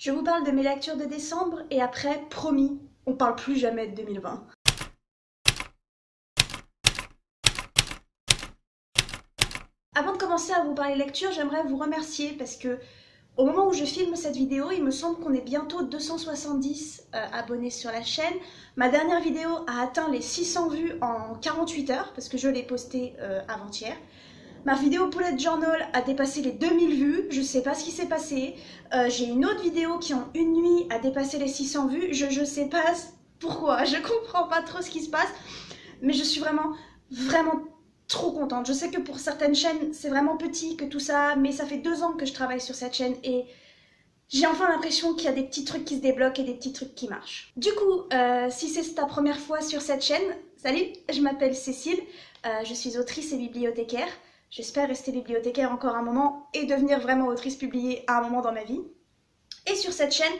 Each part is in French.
Je vous parle de mes lectures de décembre et après, promis, on parle plus jamais de 2020. Avant de commencer à vous parler lecture, j'aimerais vous remercier parce que au moment où je filme cette vidéo, il me semble qu'on est bientôt 270 abonnés sur la chaîne. Ma dernière vidéo a atteint les 600 vues en 48 heures parce que je l'ai postée avant-hier. Ma vidéo Bullet Journal a dépassé les 2000 vues, je sais pas ce qui s'est passé. J'ai une autre vidéo qui en une nuit a dépassé les 600 vues, je sais pas pourquoi, je comprends pas trop ce qui se passe. Mais je suis vraiment trop contente. Je sais que pour certaines chaînes c'est vraiment petit que tout ça, mais ça fait 2 ans que je travaille sur cette chaîne et j'ai enfin l'impression qu'il y a des petits trucs qui se débloquent et des petits trucs qui marchent. Du coup, si c'est ta première fois sur cette chaîne, salut, je m'appelle Cécile, je suis autrice et bibliothécaire. J'espère rester bibliothécaire encore un moment et devenir vraiment autrice publiée à un moment dans ma vie. Et sur cette chaîne,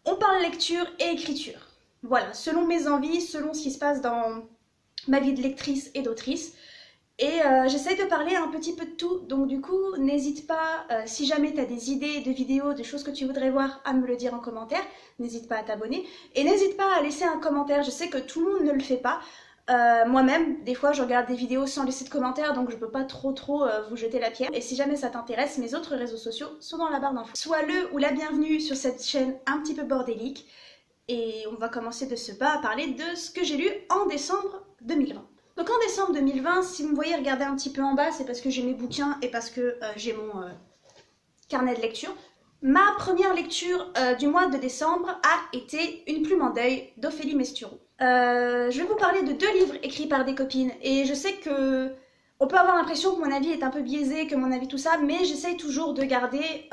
on parle lecture et écriture. Voilà, selon mes envies, selon ce qui se passe dans ma vie de lectrice et d'autrice. Et j'essaye de parler un petit peu de tout, donc du coup, n'hésite pas, si jamais tu as des idées de vidéos, de choses que tu voudrais voir, à me le dire en commentaire. N'hésite pas à t'abonner. Et n'hésite pas à laisser un commentaire, je sais que tout le monde ne le fait pas. Moi-même, des fois je regarde des vidéos sans laisser de commentaires, donc je peux pas trop vous jeter la pierre. Et si jamais ça t'intéresse, mes autres réseaux sociaux sont dans la barre d'infos. Sois le ou la bienvenue sur cette chaîne un petit peu bordélique. Et on va commencer de ce pas à parler de ce que j'ai lu en décembre 2020. Donc en décembre 2020, si vous me voyez regarder un petit peu en bas, c'est parce que j'ai mes bouquins et parce que j'ai mon carnet de lecture. Ma première lecture du mois de décembre a été Une plume en deuil d'Ophélie Mestureau. Je vais vous parler de 2 livres écrits par des copines et je sais que on peut avoir l'impression que mon avis est un peu biaisé, que mon avis tout ça, mais j'essaye toujours de garder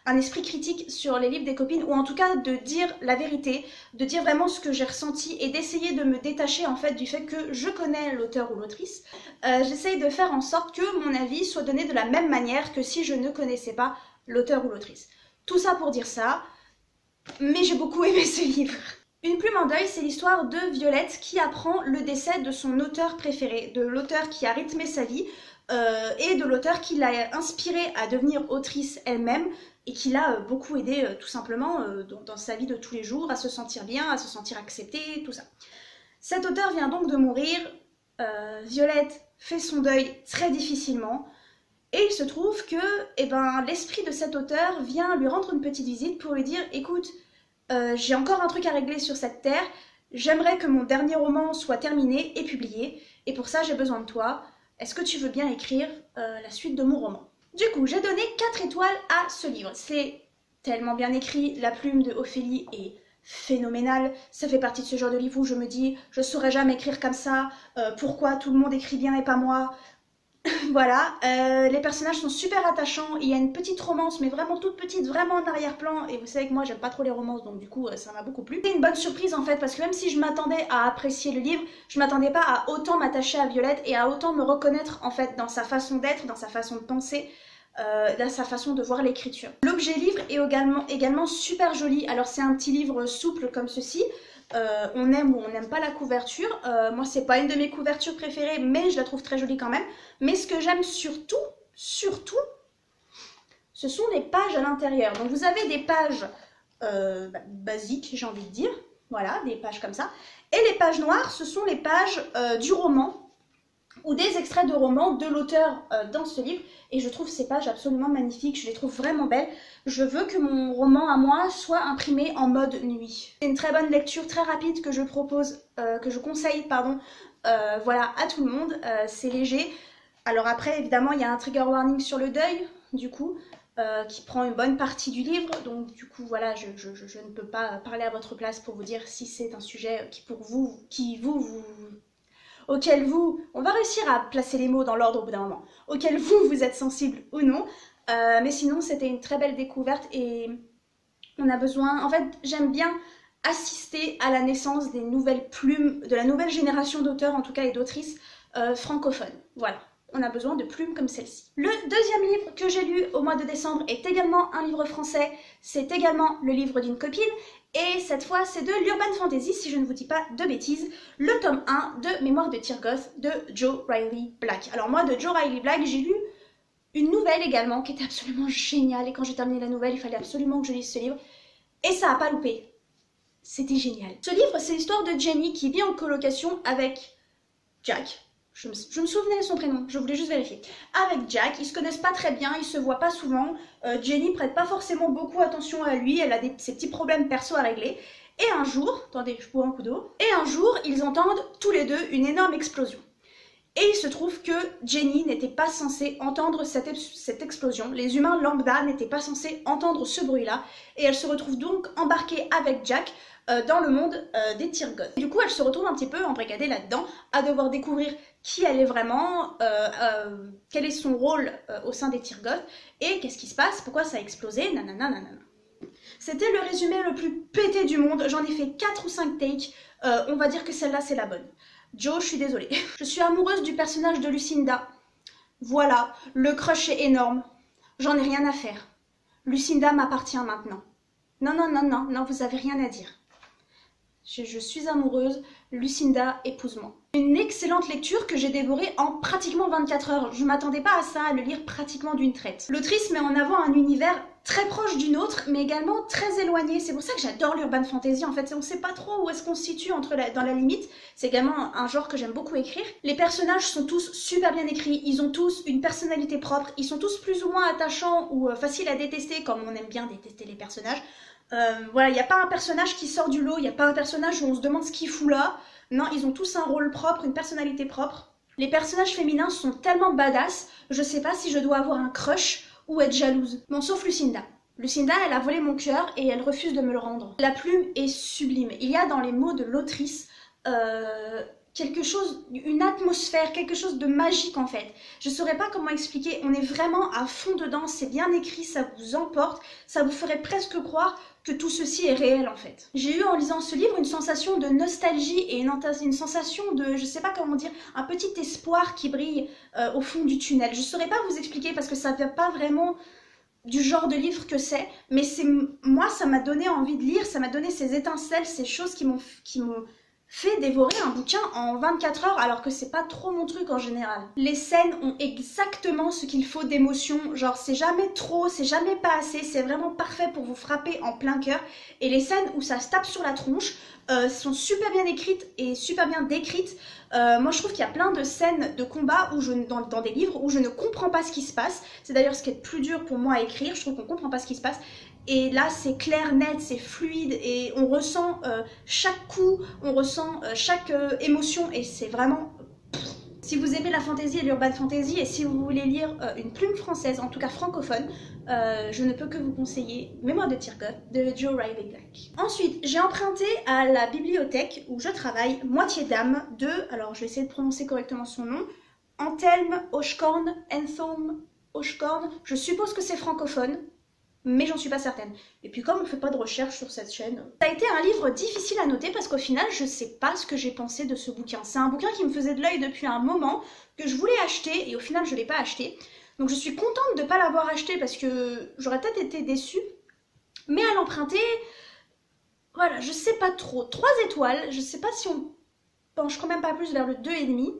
un esprit critique sur les livres des copines, ou en tout cas de dire la vérité, de dire vraiment ce que j'ai ressenti et d'essayer de me détacher en fait du fait que je connais l'auteur ou l'autrice. J'essaye de faire en sorte que mon avis soit donné de la même manière que si je ne connaissais pas l'auteur ou l'autrice. Tout ça pour dire ça, mais j'ai beaucoup aimé ce livre. Une plume en deuil, c'est l'histoire de Violette qui apprend le décès de son auteur préféré, de l'auteur qui a rythmé sa vie et de l'auteur qui l'a inspirée à devenir autrice elle-même et qui l'a beaucoup aidée tout simplement dans sa vie de tous les jours, à se sentir bien, à se sentir acceptée, tout ça. Cet auteur vient donc de mourir, Violette fait son deuil très difficilement et il se trouve que l'esprit de cet auteur vient lui rendre une petite visite pour lui dire « Écoute, j'ai encore un truc à régler sur cette terre, j'aimerais que mon dernier roman soit terminé et publié, et pour ça j'ai besoin de toi, est-ce que tu veux bien écrire la suite de mon roman ?» Du coup, j'ai donné 4 étoiles à ce livre, c'est tellement bien écrit, la plume de Ophélie est phénoménale, ça fait partie de ce genre de livre où je me dis, je saurais jamais écrire comme ça, pourquoi tout le monde écrit bien et pas moi. Voilà, les personnages sont super attachants, il y a une petite romance mais vraiment toute petite, vraiment en arrière-plan et vous savez que moi j'aime pas trop les romances donc du coup ça m'a beaucoup plu. C'est une bonne surprise en fait parce que même si je m'attendais à apprécier le livre, je m'attendais pas à autant m'attacher à Violette et à autant me reconnaître en fait dans sa façon d'être, dans sa façon de penser, dans sa façon de voir l'écriture. L'objet livre est également super joli, alors c'est un petit livre souple comme ceci. On aime ou on n'aime pas la couverture, moi c'est pas une de mes couvertures préférées mais je la trouve très jolie quand même, mais ce que j'aime surtout, ce sont les pages à l'intérieur. Donc vous avez des pages basiques j'ai envie de dire, voilà, des pages comme ça, et les pages noires ce sont les pages du roman ou des extraits de romans de l'auteur dans ce livre et je trouve ces pages absolument magnifiques, je les trouve vraiment belles. Je veux que mon roman à moi soit imprimé en mode nuit. C'est une très bonne lecture, très rapide que je propose, que je conseille, pardon, voilà, à tout le monde, c'est léger. Alors après, évidemment, il y a un trigger warning sur le deuil, du coup, qui prend une bonne partie du livre, donc du coup, voilà, je ne peux pas parler à votre place pour vous dire si c'est un sujet qui pour vous, auquel vous, on va réussir à placer les mots dans l'ordre au bout d'un moment, auquel vous êtes sensible ou non, mais sinon c'était une très belle découverte et on a besoin, en fait j'aime bien assister à la naissance des nouvelles plumes, de la nouvelle génération d'auteurs en tout cas et d'autrices francophones, voilà. On a besoin de plumes comme celle-ci. Le deuxième livre que j'ai lu au mois de décembre est également un livre français, c'est également le livre d'une copine, et cette fois c'est de l'Urban Fantasy, si je ne vous dis pas de bêtises, le tome 1 de Mémoires de Tirgoth de Jo Riley Black. Alors moi de Jo Riley Black j'ai lu une nouvelle également qui était absolument géniale, et quand j'ai terminé la nouvelle il fallait absolument que je lise ce livre. Et ça a pas loupé. C'était génial. Ce livre, c'est l'histoire de Jenny qui vit en colocation avec Jack. Je me souvenais de son prénom, je voulais juste vérifier. Avec Jack, ils se connaissent pas très bien, ils se voient pas souvent. Jenny prête pas forcément beaucoup attention à lui, elle a ses petits problèmes perso à régler. Et un jour, attendez, je bois un coup d'eau. Et un jour, ils entendent tous les deux une énorme explosion. Et il se trouve que Jenny n'était pas censée entendre cette explosion. Les humains lambda n'étaient pas censés entendre ce bruit-là. Et elle se retrouve donc embarquée avec Jack dans le monde des Tyrgoth. Du coup, elle se retrouve un petit peu embrigadée là-dedans, à devoir découvrir qui elle est vraiment, quel est son rôle au sein des Tyrgoth, et qu'est-ce qui se passe, pourquoi ça a explosé, nanana, nanana. C'était le résumé le plus pété du monde, j'en ai fait 4 ou 5 takes, on va dire que celle-là c'est la bonne. Joe, je suis désolée. Je suis amoureuse du personnage de Lucinda. Voilà, le crush est énorme. J'en ai rien à faire. Lucinda m'appartient maintenant. Non, non, non, non, non, vous avez rien à dire. Je suis amoureuse, Lucinda, épouse-moi. Une excellente lecture que j'ai dévorée en pratiquement 24 heures. Je m'attendais pas à ça, à le lire pratiquement d'une traite. L'autrice met en avant un univers très proche du nôtre, mais également très éloigné. C'est pour ça que j'adore l'urban fantasy. En fait, on sait pas trop où est-ce qu'on se situe dans la limite. C'est également un genre que j'aime beaucoup écrire. Les personnages sont tous super bien écrits. Ils ont tous une personnalité propre. Ils sont tous plus ou moins attachants ou faciles à détester, comme on aime bien détester les personnages. Voilà, il n'y a pas un personnage qui sort du lot, il n'y a pas un personnage où on se demande ce qu'il fout là. Non, ils ont tous un rôle propre, une personnalité propre. Les personnages féminins sont tellement badass, je sais pas si je dois avoir un crush ou être jalouse. Bon, sauf Lucinda. Lucinda, elle a volé mon cœur et elle refuse de me le rendre. La plume est sublime. Il y a dans les mots de l'autrice quelque chose, une atmosphère, quelque chose de magique en fait. Je saurais pas comment expliquer, on est vraiment à fond dedans, c'est bien écrit, ça vous emporte, ça vous ferait presque croire que tout ceci est réel en fait. J'ai eu en lisant ce livre une sensation de nostalgie et une sensation de, je sais pas comment dire, un petit espoir qui brille au fond du tunnel. Je saurais pas vous expliquer parce que ça vient pas vraiment du genre de livre que c'est, mais moi ça m'a donné envie de lire, ça m'a donné ces étincelles, ces choses qui m'ont fait dévorer un bouquin en 24 heures alors que c'est pas trop mon truc en général. Les scènes ont exactement ce qu'il faut d'émotion, genre c'est jamais trop, c'est jamais pas assez, c'est vraiment parfait pour vous frapper en plein cœur. Et les scènes où ça se tape sur la tronche sont super bien écrites et super bien décrites. Moi je trouve qu'il y a plein de scènes de combat où dans des livres où je ne comprends pas ce qui se passe. C'est d'ailleurs ce qui est le plus dur pour moi à écrire, je trouve qu'on comprend pas ce qui se passe. Et là, c'est clair, net, c'est fluide et on ressent chaque coup, on ressent chaque émotion et c'est vraiment... Si vous aimez la fantasy et l'urban fantasy et si vous voulez lire une plume française, en tout cas francophone, je ne peux que vous conseiller Mémoires de Tyrgoth de Joe Riley Black. Ensuite, j'ai emprunté à la bibliothèque où je travaille Moitié d'âme de, alors je vais essayer de prononcer correctement son nom, Anthelme Hochkorn, Enthom Hochkorn, je suppose que c'est francophone, mais j'en suis pas certaine. Et puis comme on fait pas de recherche sur cette chaîne... Ça a été un livre difficile à noter parce qu'au final, je sais pas ce que j'ai pensé de ce bouquin. C'est un bouquin qui me faisait de l'œil depuis un moment, que je voulais acheter, et au final, je l'ai pas acheté. Donc je suis contente de pas l'avoir acheté parce que j'aurais peut-être été déçue. Mais à l'emprunter, voilà, je sais pas trop. 3 étoiles, je sais pas si on penche quand même pas plus vers le 2,5.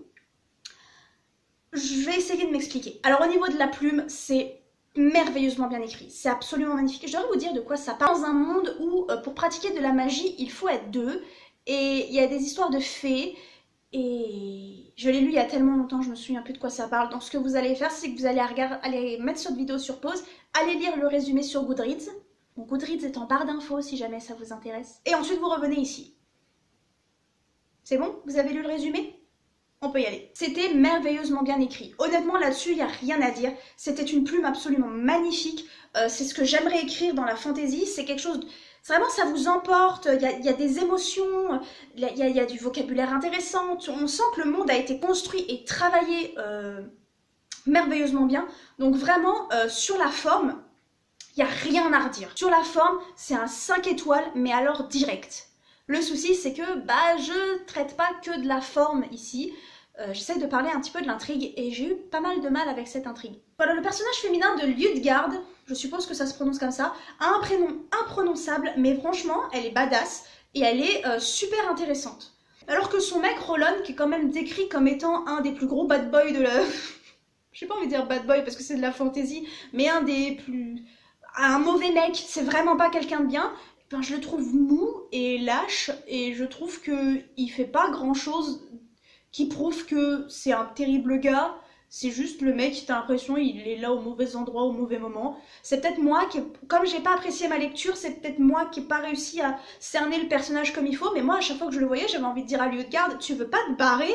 Je vais essayer de m'expliquer. Alors au niveau de la plume, c'est merveilleusement bien écrit, c'est absolument magnifique. Je devrais vous dire de quoi ça parle. Dans un monde où pour pratiquer de la magie il faut être 2 et il y a des histoires de fées et je l'ai lu il y a tellement longtemps, je me souviens plus de quoi ça parle. Donc ce que vous allez faire, c'est que vous allez aller mettre cette vidéo sur pause, aller lire le résumé sur Goodreads. Donc Goodreads est en barre d'infos si jamais ça vous intéresse. Et ensuite vous revenez ici. C'est bon? Vous avez lu le résumé? On peut y aller. C'était merveilleusement bien écrit. Honnêtement, là-dessus, il n'y a rien à dire. C'était une plume absolument magnifique. C'est ce que j'aimerais écrire dans la fantasy. C'est quelque chose... Vraiment, ça vous emporte. Il y a des émotions. Il y a du vocabulaire intéressant. On sent que le monde a été construit et travaillé merveilleusement bien. Donc vraiment, sur la forme, il n'y a rien à redire. Sur la forme, c'est un 5 étoiles, mais alors direct. Le souci, c'est que je traite pas que de la forme ici. J'essaie de parler un petit peu de l'intrigue et j'ai eu pas mal de mal avec cette intrigue. Voilà, le personnage féminin de Liutgarde, je suppose que ça se prononce comme ça, a un prénom imprononçable, mais franchement, elle est badass et elle est super intéressante. Alors que son mec, Roland, qui est quand même décrit comme étant un des plus gros bad boys de la... J'ai pas envie de dire bad boy parce que c'est de la fantasy, mais un des plus... Un mauvais mec, c'est vraiment pas quelqu'un de bien. ben, je le trouve mou et lâche, et je trouve qu'il fait pas grand chose qui prouve que c'est un terrible gars. C'est juste le mec, t'as l'impression il est là au mauvais endroit, au mauvais moment. C'est peut-être moi qui, comme j'ai pas apprécié ma lecture, c'est peut-être moi qui n'ai pas réussi à cerner le personnage comme il faut, mais moi à chaque fois que je le voyais, j'avais envie de dire à Liutgarde, tu veux pas te barrer?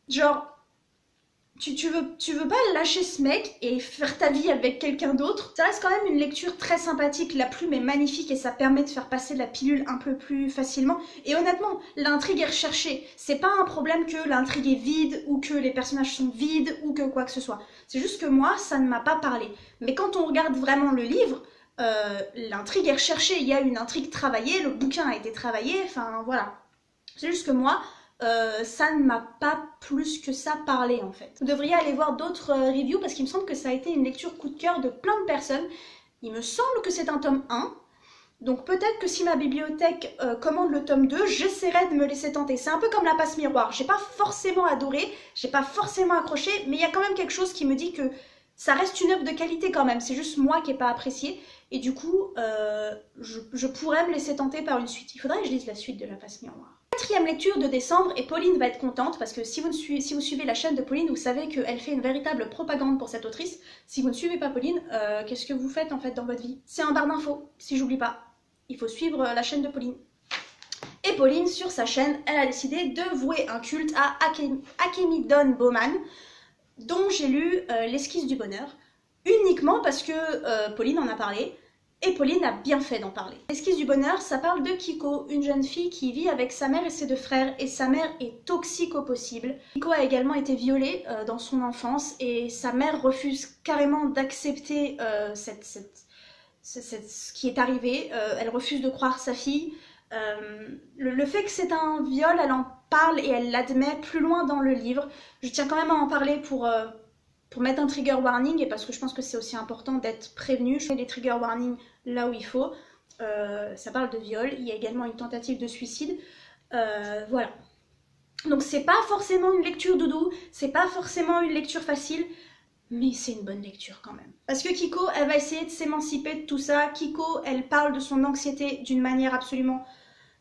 Genre, tu veux pas lâcher ce mec et faire ta vie avec quelqu'un d'autre? Ça reste quand même une lecture très sympathique, la plume est magnifique et ça permet de faire passer la pilule un peu plus facilement. Et honnêtement, l'intrigue est recherchée. C'est pas un problème que l'intrigue est vide ou que les personnages sont vides ou que quoi que ce soit. C'est juste que moi, ça ne m'a pas parlé. Mais quand on regarde vraiment le livre, l'intrigue est recherchée. Il y a une intrigue travaillée, le bouquin a été travaillé, enfin voilà. C'est juste que moi, ça ne m'a pas plus que ça parlé en fait. Vous devriez aller voir d'autres reviews parce qu'il me semble que ça a été une lecture coup de cœur de plein de personnes. Il me semble que c'est un tome 1. Donc peut-être que si ma bibliothèque commande le tome 2, j'essaierai de me laisser tenter. C'est un peu comme la passe miroir. J'ai pas forcément adoré, j'ai pas forcément accroché, mais il y a quand même quelque chose qui me dit que ça reste une œuvre de qualité quand même. C'est juste moi qui n'ai pas apprécié. Et du coup, je pourrais me laisser tenter par une suite. Il faudrait que je lise la suite de la passe miroir. Quatrième lecture de décembre, et Pauline va être contente parce que si vous suivez la chaîne de Pauline, vous savez qu'elle fait une véritable propagande pour cette autrice. Si vous ne suivez pas Pauline, qu'est-ce que vous faites en fait dans votre vie? C'est en barre d'infos, si j'oublie pas. Il faut suivre la chaîne de Pauline. Et Pauline, sur sa chaîne, elle a décidé de vouer un culte à Akemi Don Bowman, dont j'ai lu L'esquisse du bonheur, uniquement parce que Pauline en a parlé. Et Pauline a bien fait d'en parler. L'esquisse du bonheur, ça parle de Kiko, une jeune fille qui vit avec sa mère et ses deux frères, et sa mère est toxique au possible. Kiko a également été violée dans son enfance, et sa mère refuse carrément d'accepter ce qui est arrivé. Elle refuse de croire sa fille. Le fait que c'est un viol, elle en parle et elle l'admet plus loin dans le livre. Je tiens quand même à en parler pour mettre un trigger warning, et parce que je pense que c'est aussi important d'être prévenu. Je mets les trigger warnings là où il faut. Ça parle de viol, il y a également une tentative de suicide. Voilà. Donc c'est pas forcément une lecture doudou, c'est pas forcément une lecture facile, mais c'est une bonne lecture quand même. Parce que Kiko, elle va essayer de s'émanciper de tout ça. Kiko, elle parle de son anxiété d'une manière absolument...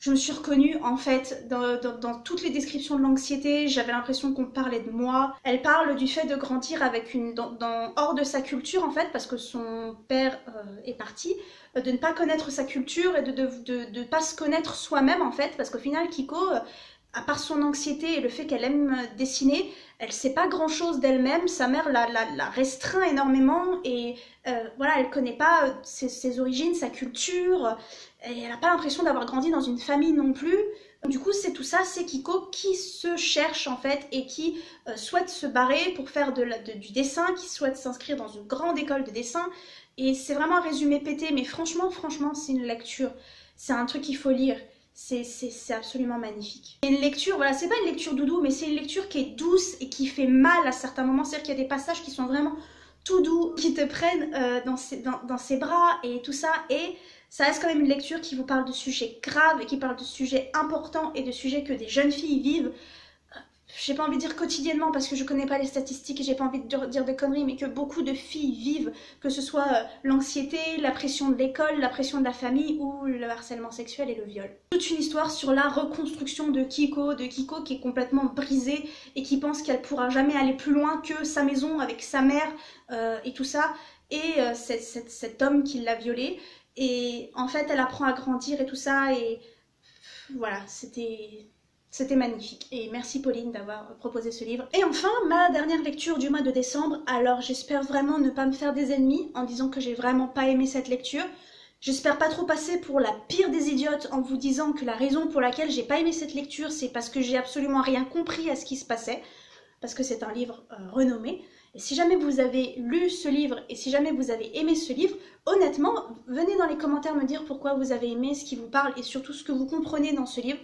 Je me suis reconnue en fait dans toutes les descriptions de l'anxiété, j'avais l'impression qu'on parlait de moi. Elle parle du fait de grandir avec hors de sa culture en fait, parce que son père est parti, de ne pas connaître sa culture et de ne pas se connaître soi-même en fait, parce qu'au final Kiko, à part son anxiété et le fait qu'elle aime dessiner, elle sait pas grand chose d'elle-même. Sa mère la restreint énormément et voilà, elle connaît pas ses origines, sa culture, et elle n'a pas l'impression d'avoir grandi dans une famille non plus. Du coup, c'est tout ça, c'est Kiko qui se cherche en fait et qui souhaite se barrer pour faire du dessin, qui souhaite s'inscrire dans une grande école de dessin. Et c'est vraiment un résumé pété, mais franchement, c'est une lecture. C'est un truc qu'il faut lire. C'est absolument magnifique. Et une lecture, voilà, c'est pas une lecture doudou, mais c'est une lecture qui est douce et qui fait mal à certains moments. C'est-à-dire qu'il y a des passages qui sont vraiment tout doux, qui te prennent dans ses bras et tout ça. Et ça reste quand même une lecture qui vous parle de sujets graves et qui parle de sujets importants et de sujets que des jeunes filles vivent. J'ai pas envie de dire quotidiennement parce que je connais pas les statistiques et j'ai pas envie de dire de conneries, mais que beaucoup de filles vivent, que ce soit l'anxiété, la pression de l'école, la pression de la famille ou le harcèlement sexuel et le viol. Toute une histoire sur la reconstruction de Kiko qui est complètement brisée et qui pense qu'elle pourra jamais aller plus loin que sa maison avec sa mère et tout ça, et cet homme qui l'a violée. Et en fait, elle apprend à grandir et tout ça, et voilà, c'était magnifique. Et merci Pauline d'avoir proposé ce livre. Et enfin, ma dernière lecture du mois de décembre. Alors j'espère vraiment ne pas me faire des ennemis en disant que j'ai vraiment pas aimé cette lecture. J'espère pas trop passer pour la pire des idiotes en vous disant que la raison pour laquelle j'ai pas aimé cette lecture, c'est parce que j'ai absolument rien compris à ce qui se passait. Parce que c'est un livre renommé. Et si jamais vous avez lu ce livre et si jamais vous avez aimé ce livre, honnêtement, venez dans les commentaires me dire pourquoi vous avez aimé, ce qui vous parle et surtout ce que vous comprenez dans ce livre.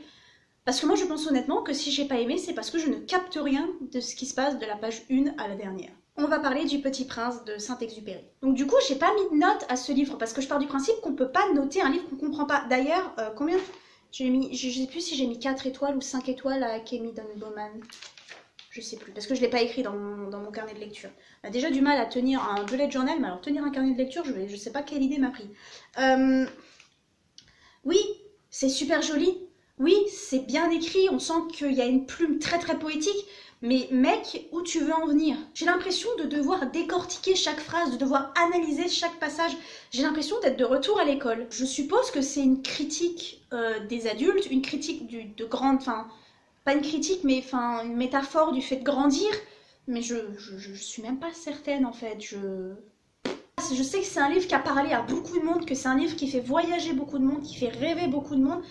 Parce que moi je pense honnêtement que si j'ai pas aimé, c'est parce que je ne capte rien de ce qui se passe de la page 1 à la dernière. On va parler du Petit Prince de Saint-Exupéry. Donc du coup, j'ai pas mis de note à ce livre parce que je pars du principe qu'on peut pas noter un livre qu'on comprend pas. D'ailleurs, combien j'ai mis, je sais plus si j'ai mis 4 étoiles ou 5 étoiles à Akemi Don Bowman. Je sais plus, parce que je l'ai pas écrit dans mon carnet de lecture. On a déjà du mal à tenir un bullet journal, mais alors tenir un carnet de lecture, je sais pas quelle idée m'a pris. Oui, c'est super joli. Oui, c'est bien écrit, on sent qu'il y a une plume très très poétique. Mais mec, où tu veux en venir? J'ai l'impression de devoir décortiquer chaque phrase, de devoir analyser chaque passage. J'ai l'impression d'être de retour à l'école. Je suppose que c'est une critique des adultes, une critique de grande... Enfin, pas une critique, mais enfin, une métaphore du fait de grandir. Mais je suis même pas certaine en fait. Je sais que c'est un livre qui a parlé à beaucoup de monde, que c'est un livre qui fait voyager beaucoup de monde, qui fait rêver beaucoup de monde,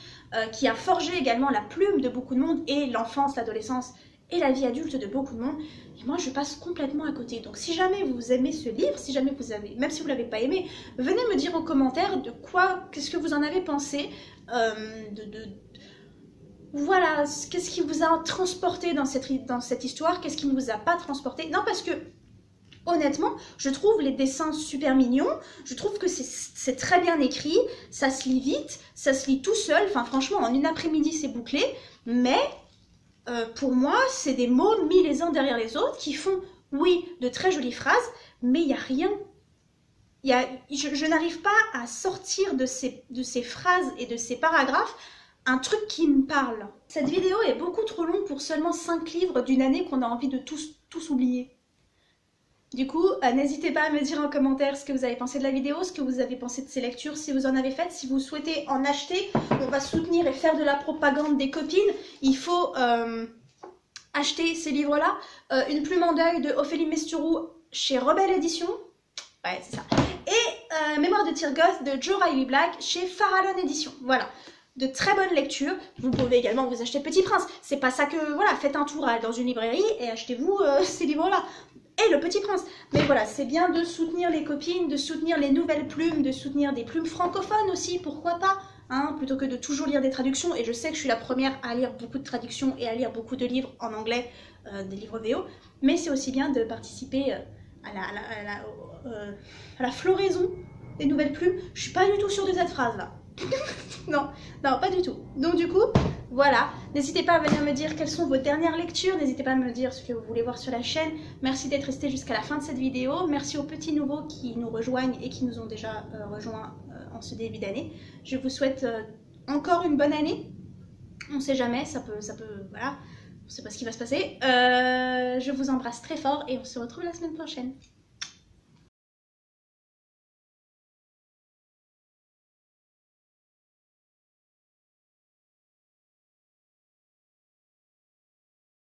qui a forgé également la plume de beaucoup de monde et l'enfance, l'adolescence et la vie adulte de beaucoup de monde. Et moi, je passe complètement à côté. Donc si jamais vous aimez ce livre, si jamais vous avez, même si vous ne l'avez pas aimé, venez me dire en commentaire de quoi, qu'est-ce que vous en avez pensé, voilà, qu'est-ce qui vous a transporté dans cette histoire, qu'est-ce qui ne vous a pas transporté. Non, parce que honnêtement, je trouve les dessins super mignons, je trouve que c'est très bien écrit, ça se lit vite, ça se lit tout seul, enfin franchement en une après-midi c'est bouclé, mais pour moi c'est des mots mis les uns derrière les autres qui font, oui, de très jolies phrases, mais il n'y a rien. Je n'arrive pas à sortir de ces phrases et de ces paragraphes un truc qui me parle. Cette vidéo est beaucoup trop longue pour seulement 5 livres d'une année qu'on a envie de tous oublier. Du coup, n'hésitez pas à me dire en commentaire ce que vous avez pensé de la vidéo, ce que vous avez pensé de ces lectures, si vous en avez faites, si vous souhaitez en acheter. On va soutenir et faire de la propagande des copines. Il faut acheter ces livres-là. Une plume en deuil de Ophélie Mesturoux chez Rebelle Édition. Ouais, c'est ça. Et Mémoire de Tyrgoth de Jo Riley Black chez Farallon Édition. Voilà. De très bonnes lectures. Vous pouvez également vous acheter Petit Prince. C'est pas ça que... Voilà, faites un tour dans une librairie et achetez-vous ces livres-là. Et Le Petit Prince. Mais voilà, c'est bien de soutenir les copines, de soutenir les nouvelles plumes, de soutenir des plumes francophones aussi, pourquoi pas, hein, plutôt que de toujours lire des traductions. Et je sais que je suis la première à lire beaucoup de traductions et à lire beaucoup de livres en anglais, des livres VO. Mais c'est aussi bien de participer à la floraison des nouvelles plumes. Je suis pas du tout sûre de cette phrase-là. non, pas du tout. Donc du coup, voilà. N'hésitez pas à venir me dire quelles sont vos dernières lectures. N'hésitez pas à me dire ce que vous voulez voir sur la chaîne. Merci d'être resté jusqu'à la fin de cette vidéo. Merci aux petits nouveaux qui nous rejoignent et qui nous ont déjà rejoints en ce début d'année. Je vous souhaite encore une bonne année. On sait jamais, ça peut, voilà. On sait pas ce qui va se passer. Je vous embrasse très fort et on se retrouve la semaine prochaine.